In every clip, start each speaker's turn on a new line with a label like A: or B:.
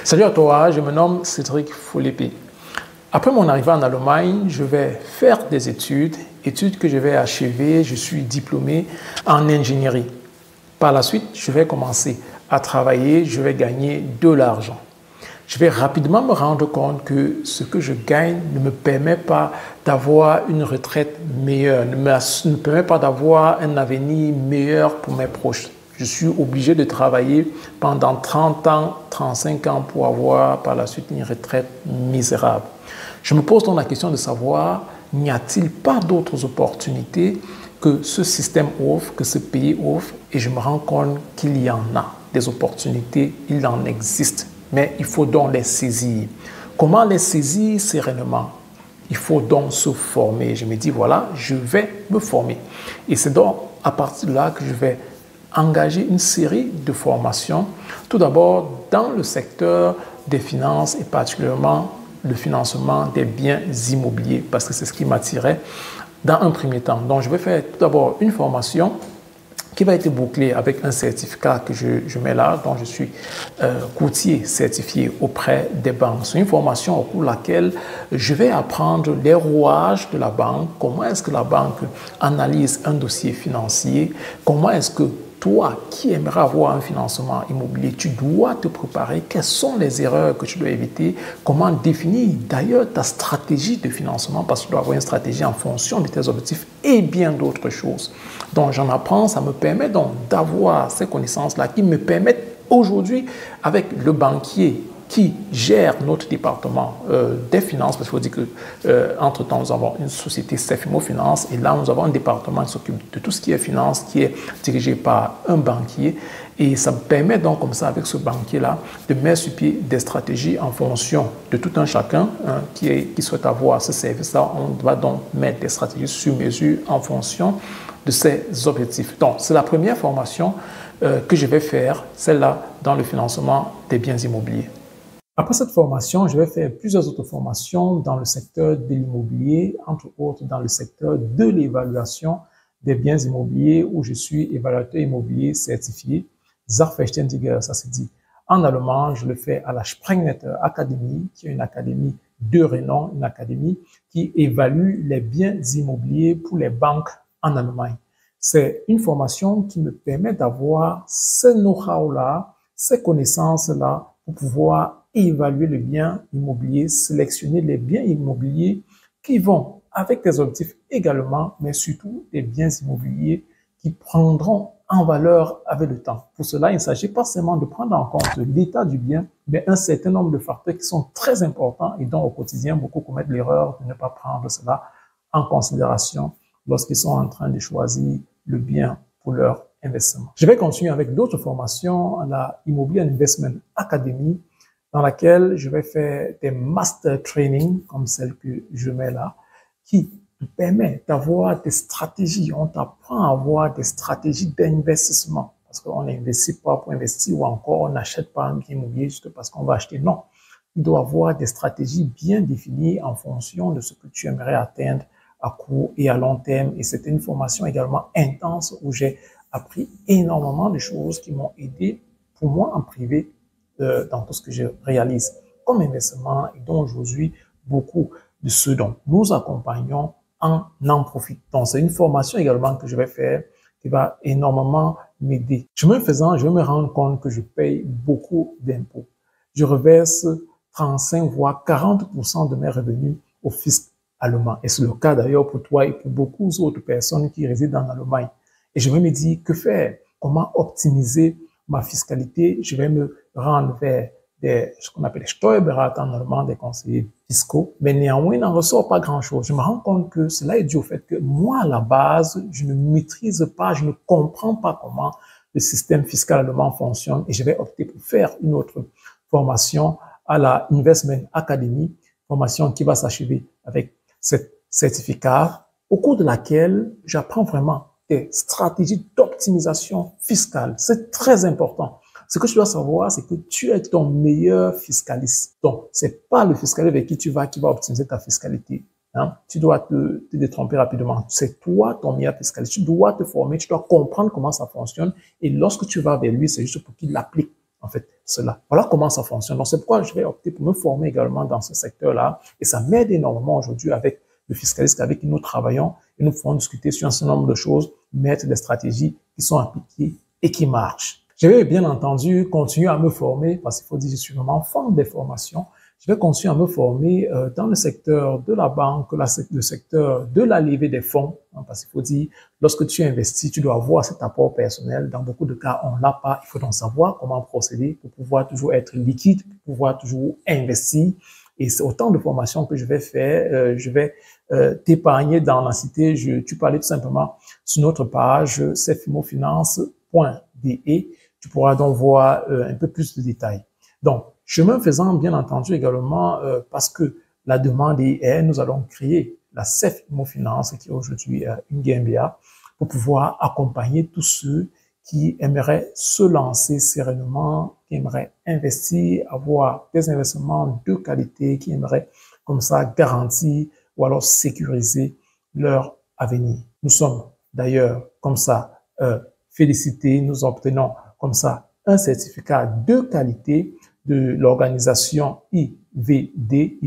A: Salut à toi, je me nomme Cédric Folépé. Après mon arrivée en Allemagne, je vais faire des études que je vais achever. Je suis diplômé en ingénierie. Par la suite, je vais commencer à travailler, je vais gagner de l'argent. Je vais rapidement me rendre compte que ce que je gagne ne me permet pas d'avoir une retraite meilleure, ne me permet pas d'avoir un avenir meilleur pour mes proches. Je suis obligé de travailler pendant 30 ans, 35 ans pour avoir par la suite une retraite misérable. Je me pose donc la question de savoir, n'y a-t-il pas d'autres opportunités que ce système offre, que ce pays offre? Et je me rends compte qu'il y en a des opportunités, il en existe, mais il faut donc les saisir. Comment les saisir sereinement? Il faut donc se former. Je me dis, voilà, je vais me former. Et c'est donc à partir de là que je vais engager une série de formations, tout d'abord dans le secteur des finances et particulièrement le financement des biens immobiliers, parce que c'est ce qui m'attirait dans un premier temps. Donc, je vais faire tout d'abord une formation qui va être bouclée avec un certificat que je mets là, dont je suis courtier certifié auprès des banques. C'est une formation au cours de laquelle je vais apprendre les rouages de la banque, comment est-ce que la banque analyse un dossier financier, comment est-ce que toi qui aimerais avoir un financement immobilier, tu dois te préparer, quelles sont les erreurs que tu dois éviter, comment définir d'ailleurs ta stratégie de financement, parce que tu dois avoir une stratégie en fonction de tes objectifs et bien d'autres choses. Donc j'en apprends, ça me permet donc d'avoir ces connaissances-là qui me permettent aujourd'hui avec le banquier qui gère notre département des finances, parce qu'il faut dire qu'entre-temps, nous avons une société CFMO Finance, et là, nous avons un département qui s'occupe de tout ce qui est finance, qui est dirigé par un banquier, et ça me permet donc, comme ça, avec ce banquier-là, de mettre sur pied des stratégies en fonction de tout un chacun qui souhaite avoir ce service-là. On va donc mettre des stratégies sur mesure en fonction de ses objectifs. Donc, c'est la première formation que je vais faire, celle-là, dans le financement des biens immobiliers. Après cette formation, je vais faire plusieurs autres formations dans le secteur de l'immobilier, entre autres dans le secteur de l'évaluation des biens immobiliers où je suis évaluateur immobilier certifié, Sachverständiger, ça se dit en allemand. Je le fais à la Sprengnetter Academy, qui est une académie de renom, une académie qui évalue les biens immobiliers pour les banques en Allemagne. C'est une formation qui me permet d'avoir ce know-how-là, ces connaissances-là pour pouvoir évaluer le bien immobilier, sélectionner les biens immobiliers qui vont avec des objectifs également, mais surtout des biens immobiliers qui prendront en valeur avec le temps. Pour cela, il ne s'agit pas seulement de prendre en compte l'état du bien, mais un certain nombre de facteurs qui sont très importants et dont au quotidien, beaucoup commettent l'erreur de ne pas prendre cela en considération lorsqu'ils sont en train de choisir le bien pour leur investissement. Je vais continuer avec d'autres formations à la Immobilier Investment Academy, dans laquelle je vais faire des master training, comme celle que je mets là, qui te permet d'avoir des stratégies. On t'apprend à avoir des stratégies d'investissement, parce qu'on n'investit pas pour investir ou encore on n'achète pas un bien immobilier juste parce qu'on va acheter. Non, il doit avoir des stratégies bien définies en fonction de ce que tu aimerais atteindre à court et à long terme. Et c'était une formation également intense où j'ai appris énormément de choses qui m'ont aidé pour moi en privé dans tout ce que je réalise comme investissement et dont aujourd'hui beaucoup de ceux dont nous accompagnons en profitent. Donc c'est une formation également que je vais faire qui va énormément m'aider. Chemin faisant, je vais me rendre compte que je paye beaucoup d'impôts. Je reverse 35 voire 40% de mes revenus au fisc allemand. Et c'est le cas d'ailleurs pour toi et pour beaucoup d'autres personnes qui résident en Allemagne. Et je vais me dire, que faire? Comment optimiser ma fiscalité? Je vais me rendre vers ce qu'on appelle les Steuerberater en allemand, des conseillers fiscaux. Mais néanmoins, il n'en ressort pas grand-chose. Je me rends compte que cela est dû au fait que moi, à la base, je ne maîtrise pas, je ne comprends pas comment le système fiscal allemand fonctionne et je vais opter pour faire une autre formation à la Investment Academy, formation qui va s'achever avec cet certificat, au cours de laquelle j'apprends vraiment des stratégies d'optimisation fiscale. C'est très important. Ce que tu dois savoir, c'est que tu es ton meilleur fiscaliste. Donc, c'est pas le fiscaliste avec qui tu vas qui va optimiser ta fiscalité. Hein? Tu dois te détromper rapidement. C'est toi ton meilleur fiscaliste. Tu dois te former, tu dois comprendre comment ça fonctionne. Et lorsque tu vas vers lui, c'est juste pour qu'il l'applique en fait, cela. Voilà comment ça fonctionne. Donc, c'est pourquoi je vais opter pour me former également dans ce secteur-là. Et ça m'aide énormément aujourd'hui avec le fiscaliste avec qui nous travaillons et nous pouvons discuter sur un certain nombre de choses, mettre des stratégies qui sont appliquées et qui marchent. Je vais bien entendu continuer à me former parce qu'il faut dire que je suis vraiment fan des formations. Je vais continuer à me former dans le secteur de la banque, le secteur de la levée des fonds, hein, parce qu'il faut dire, lorsque tu investis, tu dois avoir cet apport personnel. Dans beaucoup de cas, on l'a pas. Il faut donc savoir comment procéder pour pouvoir toujours être liquide, pour pouvoir toujours investir. Et c'est autant de formations que je vais faire. Je vais t'épargner d'en citer. Tu peux aller tout simplement sur notre page cfimofinance.de. Tu pourras donc voir un peu plus de détails. Donc, chemin faisant, bien entendu, également, parce que la demande est, nous allons créer la CEF Immofinance, qui est aujourd'hui une GmbH, pour pouvoir accompagner tous ceux qui aimeraient se lancer sereinement, qui aimeraient investir, avoir des investissements de qualité, qui aimeraient comme ça garantir ou alors sécuriser leur avenir. Nous sommes d'ailleurs comme ça félicités, nous obtenons comme ça un certificat de qualité de l'organisation IVD,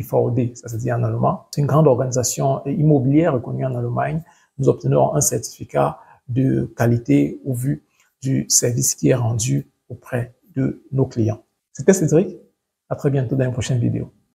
A: ça se dit en allemand. C'est une grande organisation immobilière reconnue en Allemagne. Nous obtenons un certificat de qualité au vu du service qui est rendu auprès de nos clients. C'était Cédric. À très bientôt dans une prochaine vidéo.